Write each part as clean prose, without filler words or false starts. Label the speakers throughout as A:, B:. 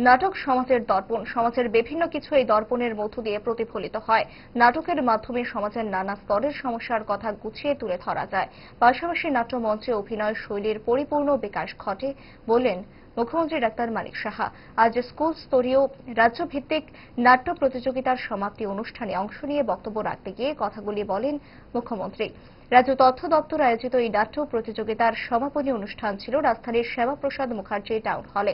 A: নাটক সমাজের দর্পণ। সমাজের বিভিন্ন কিছু এই দর্পণের মধ্য দিয়ে প্রতিফলিত হয়। নাটকের মাধ্যমে সমাজের নানা স্তরের সমস্যার কথা গুছিয়ে তুলে ধরা যায়। পাশাপাশি নাট্যমঞ্চে অভিনয় শৈলীর পরিপূর্ণ বিকাশ ঘটে বললেন মুখ্যমন্ত্রী ডাক্তার মানিক সাহা। আজ স্কুল স্তরীয় রাজ্যভিত্তিক নাট্য প্রতিযোগিতার সমাপ্তি অনুষ্ঠানে অংশ নিয়ে বক্তব্য রাখতে গিয়ে কথাগুলি বলেন মুখ্যমন্ত্রী। রাজ্য তথ্য দপ্তর আয়োজিত এই নাট্য প্রতিযোগিতার সমাপনী অনুষ্ঠান ছিল রাজধানীর শ্যামাপ্রসাদ মুখার্জি টাউন হলে।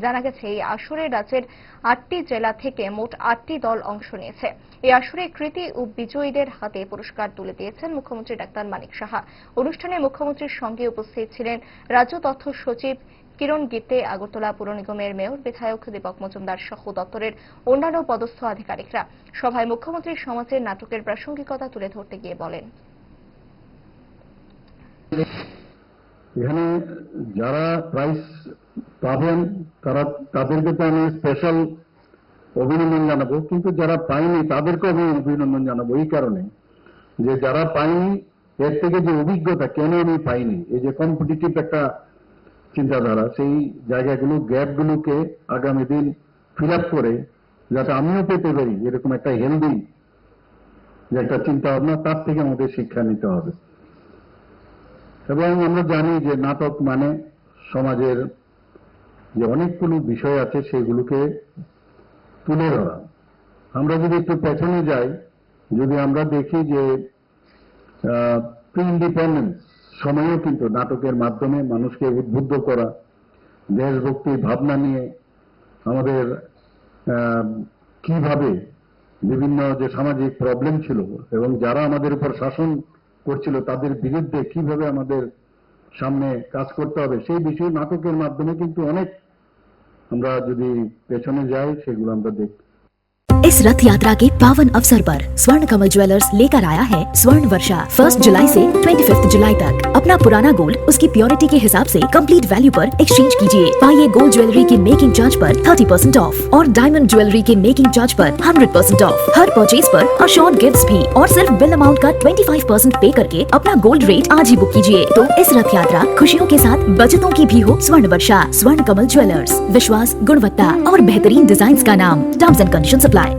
A: জানা গেছে, এই আসরে রাজ্যের ৮টি জেলা থেকে মোট ৮টি দল অংশ নিয়েছে। এই আসরে কৃতী ও বিজয়ীদের হাতে পুরস্কার তুলে দিয়েছেন মুখ্যমন্ত্রী ডাক্তার মানিক সাহা। অনুষ্ঠানে মুখ্যমন্ত্রীর সঙ্গে উপস্থিত ছিলেন রাজ্য তথ্য সচিব কিরণ গিত্তে, আগরতলা পুর নিগমের মেয়র বিধায়ক দীপক মজুমদার সহ দপ্তরের অন্যান্য পদস্থ আধিকারিকরা। সভায় মুখ্যমন্ত্রী সমাজের নাটকের প্রাসঙ্গিকতা তুলে ধরতে গিয়ে বলেন,
B: এখানে যারা প্রাইজ পাবেন তাদেরকে তো আমি স্পেশাল অভিনন্দন জানাবো, কিন্তু যারা পায়নি তাদেরকে আমি অভিনন্দন জানাবো এই কারণে যে যারা পায়নি এর থেকে যে অভিজ্ঞতা, কেন আমি পাইনি, এই যে কম্পিটিটিভ একটা চিন্তাধারা, সেই জায়গাগুলো গ্যাপগুলোকে আগামী দিন ফিল আপ করে যাতে আমিও পেতে পারি এরকম একটা হেলদি যে একটা চিন্তা ভাবনা, তার থেকে আমাদের শিক্ষা নিতে হবে। এবং আমরা জানি যে নাটক মানে সমাজের যে অনেকগুলো বিষয় আছে সেগুলোকে তুলে ধরা। আমরা যদি একটু পেছনে যাই, যদি আমরা দেখি যে প্রি ইন্ডিপেন্ডেন্স সময়েও কিন্তু নাটকের মাধ্যমে মানুষকে উদ্বুদ্ধ করা, দেশভক্তির ভাবনা নিয়ে আমাদের কিভাবে বিভিন্ন যে সামাজিক প্রবলেম ছিল এবং যারা আমাদের উপর শাসন করছিল তাদের বিরুদ্ধে কিভাবে আমাদের সামনে কাজ করতে হবে, সেই বিষয়ে নাটকের মাধ্যমে কিন্তু অনেক আমরা যদি পেছনে যাই সেগুলো আমরা দেখি।
C: इस रथ यात्रा के पावन अवसर पर स्वर्ण कमल ज्वेलर्स लेकर आया है स्वर्ण वर्षा। 1 जुलाई से 25 जुलाई तक अपना पुराना गोल्ड उसकी प्योरिटी के हिसाब से कंप्लीट वैल्यू पर एक्सचेंज कीजिए। पाइए गोल्ड ज्वेलरी के मेकिंग चार्ज पर 30% ऑफ और डायमंड ज्वेलरी के मेकिंग चार्ज पर 100% ऑफ। हर परचेज पर अशोर्ड गिफ्ट्स भी और सिर्फ बिल अमाउंट का 25% पे करके अपना गोल्ड रेट आज ही बुक कीजिए। तो इस रथ यात्रा खुशियों के साथ बचतों की भी हो। स्वर्ण वर्षा, स्वर्ण कमल ज्वेलर्स, विश्वास, गुणवत्ता और बेहतरीन डिजाइन का नाम। Terms and conditions apply.